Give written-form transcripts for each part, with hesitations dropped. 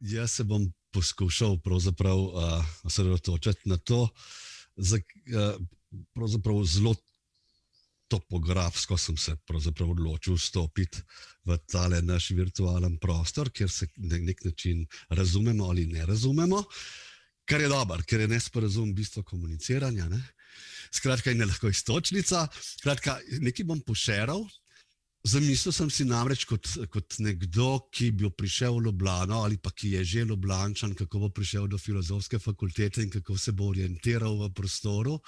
Jaz se bom poskušal pravzaprav osredotočiti na to, pravzaprav zelo topografsko sem se pravzaprav odločil vstopiti v tale naš virtualen prostor, kjer se na nek način razumemo ali ne razumemo, kar je dobro, ker je nesporazum bistvo komuniciranja. Ne? Skratka, in je lahko iztočnica. Skratka, nekaj bom pošeral. Zamislil sem si namreč kot nekdo, ki bi prišel v Ljubljano ali pa ki je že Ljubljančan, kako bo prišel do filozofske fakultete in kako se bo orientiral v prostoru.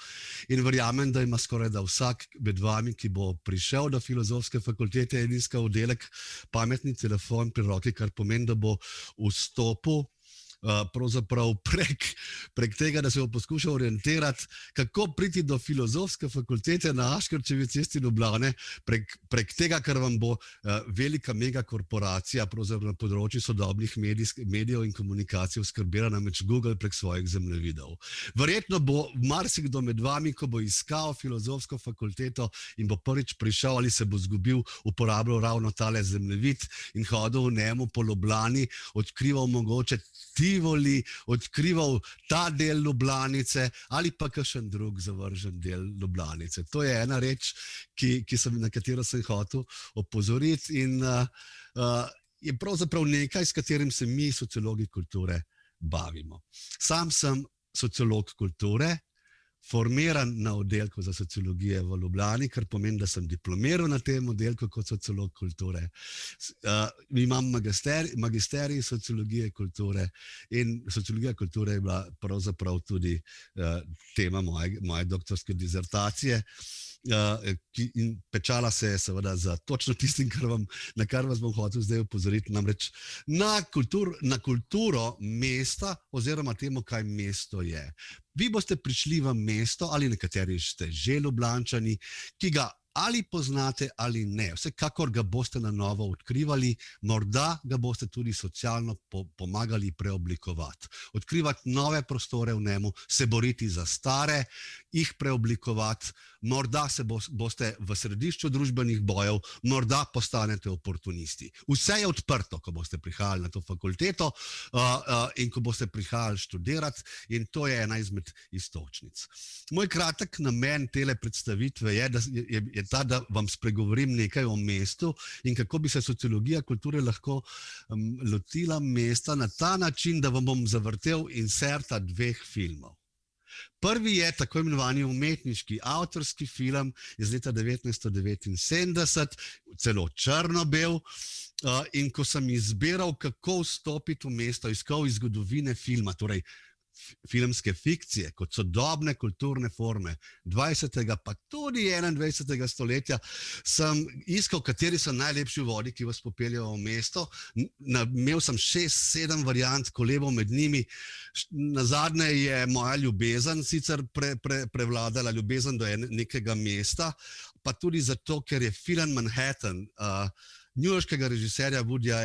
In verjamem, da ima skoraj da vsak med vami, ki bo prišel do filozofske fakultete in iskal oddelek, pametni telefon pri roki, kar pomeni, da bo vstopil pravzaprav prek tega, da se bo poskušal orientirati, kako priti do filozofske fakultete na Aškerčevi cesti Ljubljane, prek tega, kar vam bo velika megakorporacija pravzaprav na področju sodobnih medijev in komunikacij skrbela, namreč Google prek svojih zemljevidov. Verjetno bo marsikdo med vami, ko bo iskal filozofsko fakulteto in bo prvič prišel ali se bo zgubil, uporabljal ravno tale zemljevid in hodil v njemu po Ljubljani, odkrival mogoče Tivoli, odkrival ta del Ljubljanice ali pa kakšen drug zavržen del Ljubljanice. To je ena reč, na katero sem hotel opozoriti in je pravzaprav nekaj, s katerim se mi, sociologi kulture, bavimo. Sam sem sociolog kulture, formiran na oddelku za sociologije v Ljubljani, kar pomeni, da sem diplomiral na tem oddelku kot sociolog kulture. Imam magisterij sociologije kulture in sociologija kulture je bila pravzaprav tudi tema moje doktorske dizertacije. In pečala se je seveda za točno tistim, na kar vas bom hotel zdaj opozoriti, namreč na kulturo mesta oziroma temu, kaj mesto je. Vi boste prišli v mesto ali nekateri ste že Ljubljančani, ki ga ali poznate ali ne. Vsekakor ga boste na novo odkrivali, morda ga boste tudi socialno pomagali preoblikovati. Odkrivati nove prostore v njemu, se boriti za stare, jih preoblikovati, morda se boste v središču družbenih bojev, morda postanete oportunisti. Vse je odprto, ko boste prihajali na to fakulteto in ko boste prihajali študirati in to je ena izmed iztočnic. Moj kratek namen tele predstavitve je ta, da vam spregovorim nekaj o mestu in kako bi se sociologija kulture lahko lotila mesta na ta način, da vam bom zavrtel inserta 2 filmov. Prvi je tako imenovani umetniški avtorski film iz leta 1979, celo črno-bel, in ko sem izbiral, kako vstopiti v mesto, iskal iz zgodovine filma, torej filmske fikcije, kot sodobne kulturne forme 20. pa tudi 21. stoletja, sem iskal, kateri so najlepši vodi, ki vas popeljajo v mesto. Imel sem 6-7 variant, kolebal med njimi. Nazadnje je moja ljubezen sicer prevladala, ljubezen do nekega mesta, pa tudi zato, ker je film Manhattan newyorškega režiserja Woodyja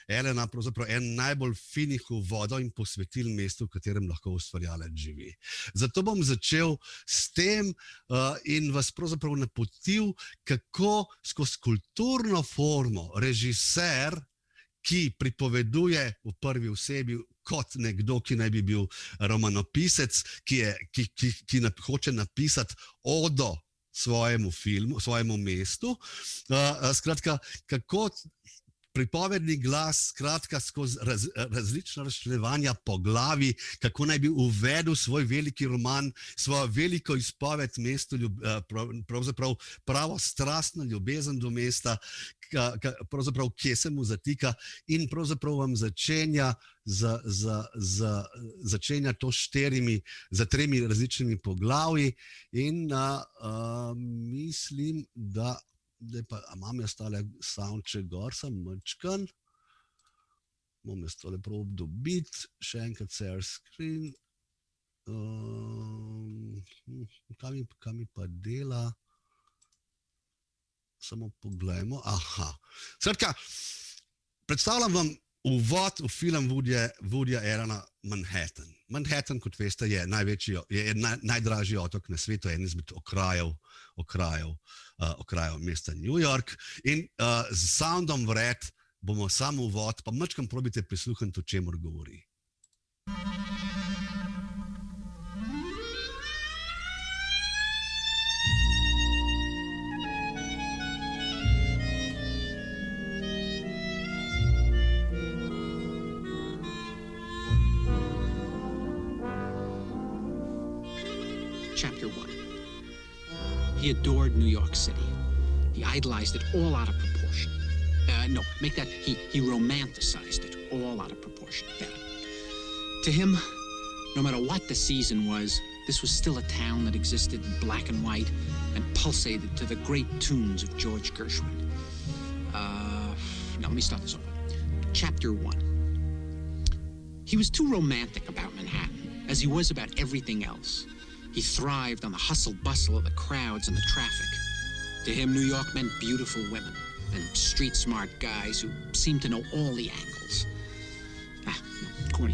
Allena pravzaprav en najbolj finih uvodov in posvetil mestu, v katerem lahko ustvarjalec živi. Zato bom začel s tem in vas pravzaprav napotil, kako skozi kulturno formo režiser, ki pripoveduje v prvi osebi kot nekdo, ki naj bi bil romanopisec, ki hoče napisati odo svojemu filmu, svojemu mestu. Skratka, kako pripovedni glas, skratka, skozi različna razčlenjevanja poglavij, kako naj bi uvedel svoj veliki roman, svojo veliko izpoved mestu, pravzaprav pravo strastno ljubezen do mesta, pravzaprav kje se mu zatika in pravzaprav vam začenja to za 3 različnimi poglavji in mislim, da imam jaz tale soundcheck gor, sem mačkan, bom jaz tole prob dobiti, še enkrat share screen, kaj mi pa dela, samo pogledajmo, skratka, predstavljam vam uvod v film Woodyja Allena Manhattan. Manhattan, kot veste, je najdražji otok na svetu, en izmed okrajev mesta New York in z soundom vred bomo samo uvod, pa majčkeno probite prisluhniti, o čemer govori. Chapter 1. He adored New York City. He idolized it all out of proportion. He romanticized it all out of proportion. Better. To him, no matter what the season was, this was still a town that existed in black and white and pulsated to the great tunes of George Gershwin. Let me start this over. Chapter 1. He was too romantic about Manhattan, as he was about everything else. He thrived on the hustle-bustle of the crowds and the traffic. To him, New York meant beautiful women and street-smart guys who seemed to know all the angles.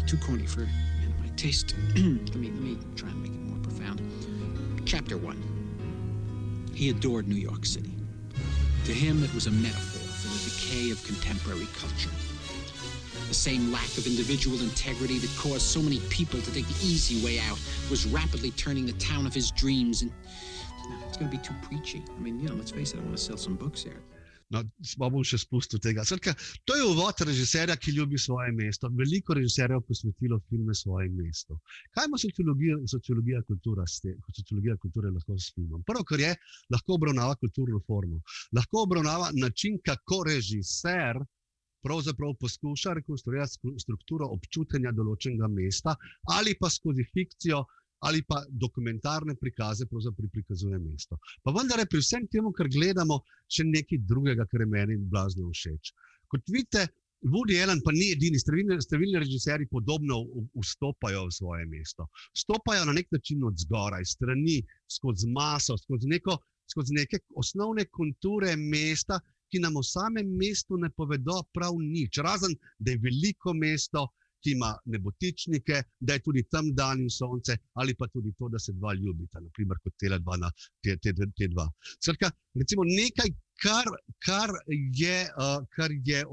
Too corny for my taste. Let me try and make it more profound. Chapter 1. He adored New York City. To him, it was a metaphor for the decay of contemporary culture. The same lack of individual integrity that caused so many people to take the easy way out was rapidly turning the town of his dreams. And it's going to be too preachy. I mean, let's face it, I want to sell some books here. No, bom še spustil tega. Skratka, to je uvod režiserja, ki ljubi svoje mesto. Veliko režiserjev posvetilo filme svojim mestu. Kaj ima sociologija kulture lahko s filmom? Prvo, kar je, lahko obravnava kulturno formo. Lahko obravnava način, kako režiser pravzaprav poskuša rekonstruirati strukturo občutenja določenega mesta ali pa skozi fikcijo ali pa dokumentarne prikaze pravzaprav prikazuje mesto. Pa vendar je pri vsem temu, kar gledamo, še nekaj drugega, kar je meni blazno všeč. Kot vidite, Woody Allen pa ni edini, številni režiserji podobno vstopajo v svoje mesto. Vstopajo na nek način od zgoraj, strani, skozi maso, skozi neke osnovne konture mesta, ki nam o samem mestu ne povedo prav nič. Razen, da je veliko mesto, ki ima nebotičnike, da je tudi tam dan in sonce, ali pa tudi to, da se dva ljubita, naprimer kot te dva. Skratka, recimo nekaj, kar je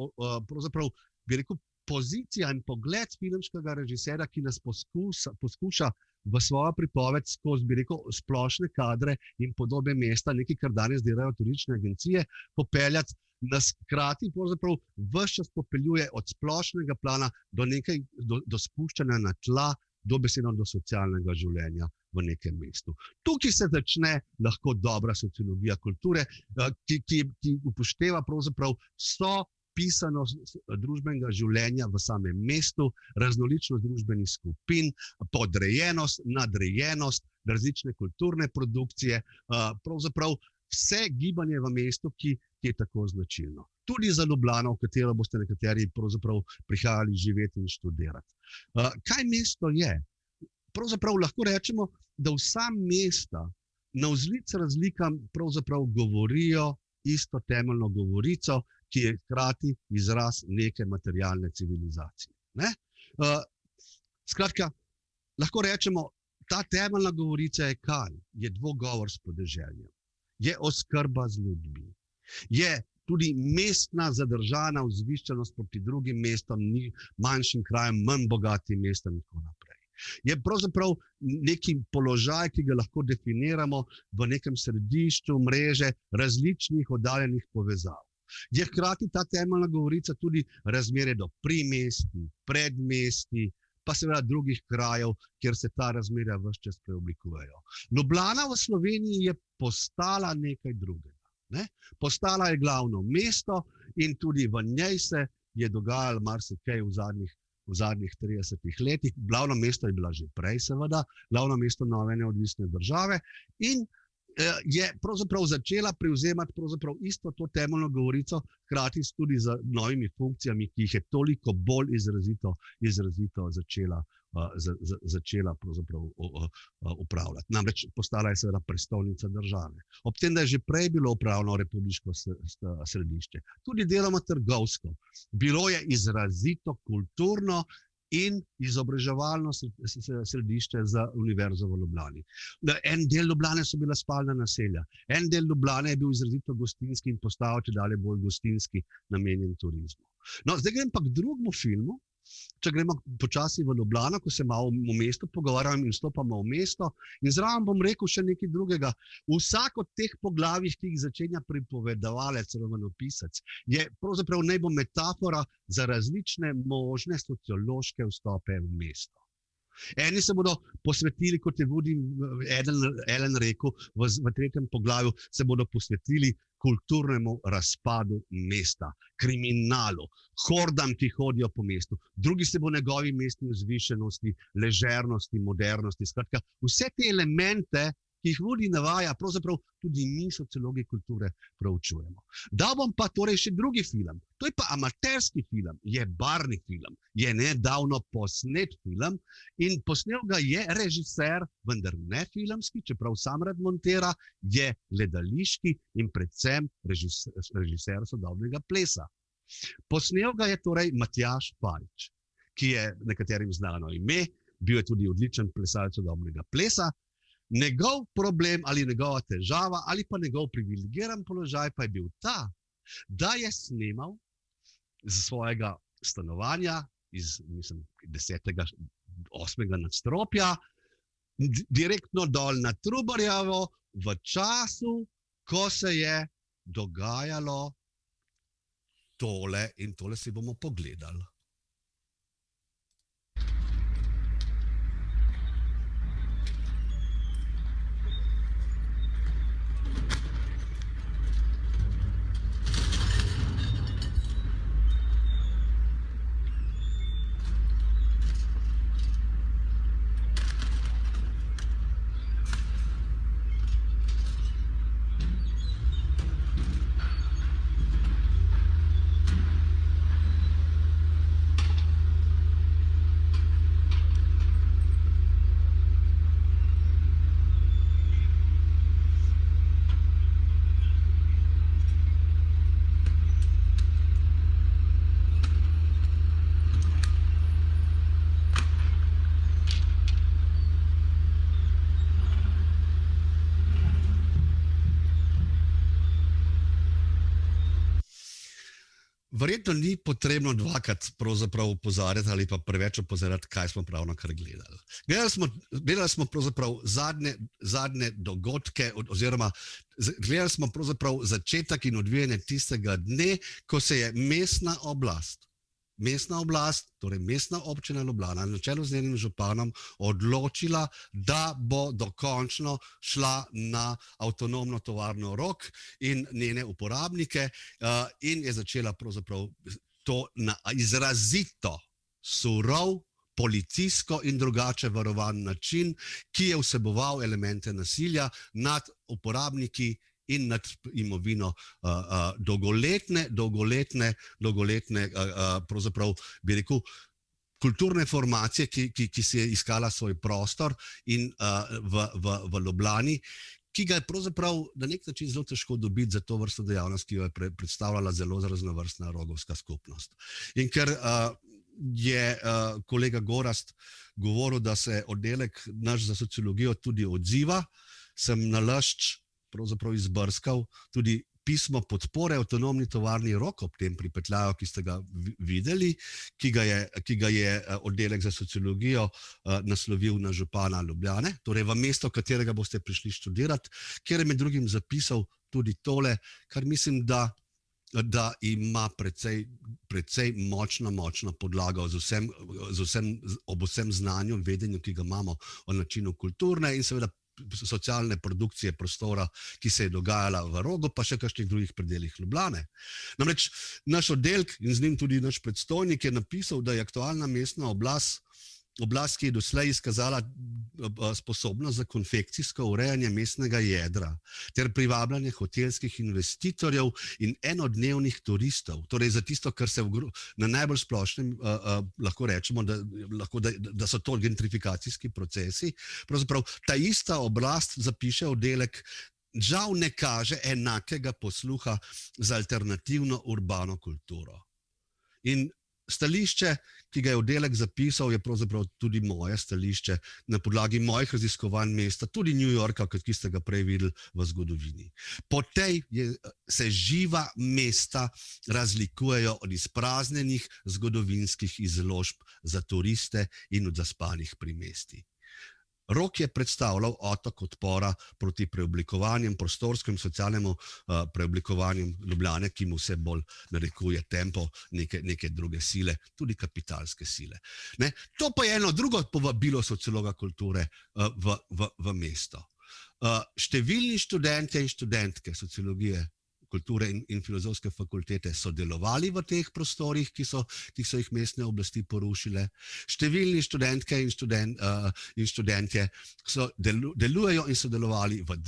pravzaprav, bi rekel, pozicija in pogled filmskega režiserja, ki nas poskuša v svojo pripoved skozi, bi rekel, splošne kadre in podobe mesta, nekaj, kar danes delajo turistične agencije, popeljati nas hkrati pravzaprav ves čas popeljuje od splošnega plana do spuščanja na tla, dobesedno do socialnega življenja v nekem mestu. Tukaj se začne lahko dobra sociologija kulture, ki upošteva pravzaprav pisanost družbenega življenja v samem mestu, raznoličnost družbenih skupin, podrejenost, nadrejenost, različne kulturne produkcije, pravzaprav vse gibanje v mestu, ki je tako značilno. Tudi za Ljubljano, v katero boste nekateri pravzaprav prihajali živeti in študirati. Kaj mesto je? Pravzaprav lahko rečemo, da vsa mesta navzlic razlikam pravzaprav govorijo isto temeljno govorico, ki je hkrati izraz neke materialne civilizacije. Skratka, lahko rečemo, ta temeljna govorica je kaj? Je dvogovor s podeželjem. Je oskrba z ljudmi. Je tudi mestna zadržana vzviščenost proti drugim mestom, manjšim krajem, manj bogatim mestom in tako naprej. Je pravzaprav neki položaj, ki ga lahko definiramo v nekem središču mreže različnih oddaljenih povezav. Je hkrati ta temeljna govorica tudi razmerje do primesti, predmesti, pa seveda drugih krajev, kjer se ta razmerja ves čas preoblikujejo. Ljubljana v Sloveniji je postala nekaj drugega. Postala je glavno mesto in tudi v njej se je dogajalo marsikaj v zadnjih 30 letih. Glavno mesto je bila že prej, seveda, glavno mesto nove neodvisne države in je pravzaprav začela prevzemati pravzaprav isto to temeljno govorico, hkrati tudi z novimi funkcijami, ki jih je toliko bolj izrazito začela pravzaprav upravljati. Namreč postala je seveda prestolnica države. Ob tem, da je že prej bilo upravljeno republiško središče, tudi deloma trgovsko. Bilo je izrazito kulturno in izobraževalno središče za Univerzo v Ljubljani. En del Ljubljane so bila spalna naselja, en del Ljubljane je bil izrazito gostinski in postal čedalje bolj gostinski, namenjen turizmu. No, zdaj grem pa k drugemu filmu, če gremo počasi v Ljubljano, ko se malo v mestu pogovarjam in vstopamo v mesto, in zraven bom rekel še nekaj drugega. Vsak od teh poglavij, ki jih začenja pripovedovalec, romanopisec, je pravzaprav naj bo metafora za različne možne sociološke vstope v mesto. Eni se bodo posvetili, kot je Woody Allen rekel v tretjem poglavju, se bodo posvetili kulturnemu razpadu mesta, kriminalu, hordam, ki hodijo po mestu. Drugi se bo njegovi mestni vzvišenosti, ležernosti, modernosti. Skratka, vse te elemente, ki jih Woody navaja, pravzaprav tudi mi, sociologi kulture, proučujemo. Dal bom pa torej še drugi film. To je pa amaterski film, je barni film, je nedavno posnet film in posnel ga je režiser, vendar ne filmski, čeprav sam rad montira, je gledališki in predvsem režiser sodobnega plesa. Posnel ga je torej Matjaž Farič, ki je nekaterim znano ime, bil je tudi odličen plesalec sodobnega plesa. Njegov problem ali njegova težava ali pa njegov privilegiran položaj pa je bil ta, da je snemal z svojega stanovanja iz, mislim, 10. 8. nadstropja direktno dol na Trubarjevo v času, ko se je dogajalo tole in tole si bomo pogledali. Verjetno ni potrebno dvakrat pravzaprav opozarjati ali pa preveč opozarjati, kaj smo pravnokar gledali. Gledali smo pravzaprav zadnje dogodke oziroma gledali smo pravzaprav začetek in odvijanje tistega dne, ko se je mestna oblast, torej mestna občina Ljubljana, na čelu z njenim županom, odločila, da bo dokončno šla na avtonomno tovarno Rog in njene uporabnike in je začela pravzaprav to na izrazito surov, policijsko in drugače varovan način, ki je vseboval elemente nasilja nad uporabniki in nad imovino dolgoletne, pravzaprav bi rekel, kulturne formacije, ki si je iskala svoj prostor in v Ljubljani, ki ga je pravzaprav na nek način zelo težko dobiti za to vrsto dejavnost, ki jo je predstavljala zelo raznovrstna rogovska skupnost. In ker je kolega Gorazd govoril, da se oddelek naš za sociologijo tudi odziva, sem nalašč pravzaprav izbrskal tudi pismo podpore avtonomni tovarni Rog ob tem pripetljaju, ki ste ga videli, ki ga je oddelek za sociologijo naslovil na župana Ljubljane, torej v mesto, katerega boste prišli študirati, kjer je med drugim zapisal tudi tole, kar mislim, da ima precej močno podlago ob vsem znanju, vedenju, ki ga imamo o načinu kulturne in seveda socialne produkcije prostora, ki se je dogajala v Rogu, pa še kakšnih drugih predelih Ljubljane. Namreč naš oddelek in z njim tudi naš predstojnik je napisal, da je aktualna mestna oblast, ki je doslej izkazala sposobnost za konfekcijsko urejanje mestnega jedra ter privabljanje hotelskih investitorjev in enodnevnih turistov, torej za tisto, kar se na najbolj splošnem lahko rečemo, da so to gentrifikacijski procesi. Pravzaprav ta ista oblast, zapiše oddelek, žal ne kaže enakega posluha za alternativno urbano kulturo. In stališče, ki ga je oddelek zapisal, je pravzaprav tudi moje stališče na podlagi mojih raziskovanj mesta, tudi New Yorka, ki ste ga prej videli v zgodovini. Po tej se živa mesta razlikujejo od izpraznjenih zgodovinskih izložb za turiste in od zaspanih primestij. Rok je predstavljal otok odpora proti preoblikovanjem, prostorskim in socialnemu preoblikovanjem Ljubljane, ki mu vse bolj narekuje tempo neke druge sile, tudi kapitalske sile. Ne? To pa je eno drugo povabilo sociologa kulture v mesto. Številni študentje in študentke sociologije kulture in filozofske fakultete so delovali v teh prostorih, ki so jih mestne oblasti porušile. Številni študentke in študentje delujejo in so delovali v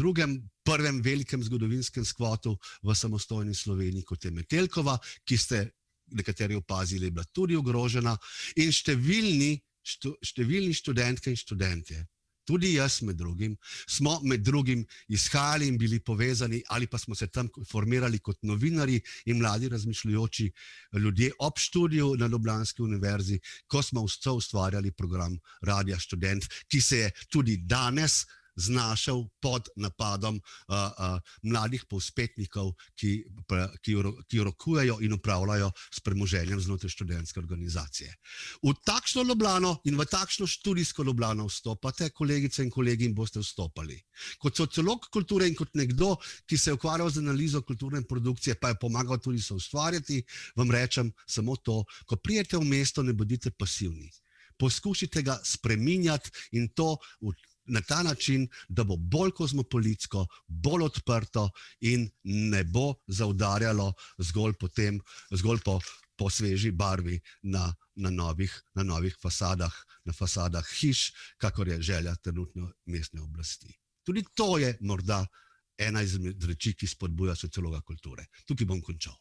prvem velikem zgodovinskem skvotu v samostojni Sloveniji, kot je Metelkova, ki ste nekateri opazili, je bila tudi ogrožena, in številni študentke in študentje, tudi jaz med drugim, smo med drugim izhajali in bili povezani ali pa smo se tam formirali kot novinari in mladi razmišljujoči ljudje ob študiju na Ljubljanski univerzi, ko smo ustvarjali program Radia Študent, ki se je tudi danes znašel pod napadom mladih povzpetnikov, ki rokujejo in upravljajo s premoženjem znotraj študentske organizacije. V takšno Ljubljano in v takšno študijsko Ljubljano vstopate, kolegice in kolegi, in boste vstopali. Kot sociolog kulture in kot nekdo, ki se je ukvarjal z analizo kulturne produkcije, pa je pomagal tudi se ustvarjati, vam rečem samo to: ko prijete v mesto, ne bodite pasivni. Poskušajte ga spreminjati, in to na ta način, da bo bolj kozmopolitsko, bolj odprto in ne bo zaudarjalo zgolj po sveži barvi na novih fasadah, na fasadah hiš, kakor je želja trenutne mestne oblasti. Tudi to je morda ena izmed reči, ki spodbuja sociologa kulture. Tukaj bom končal.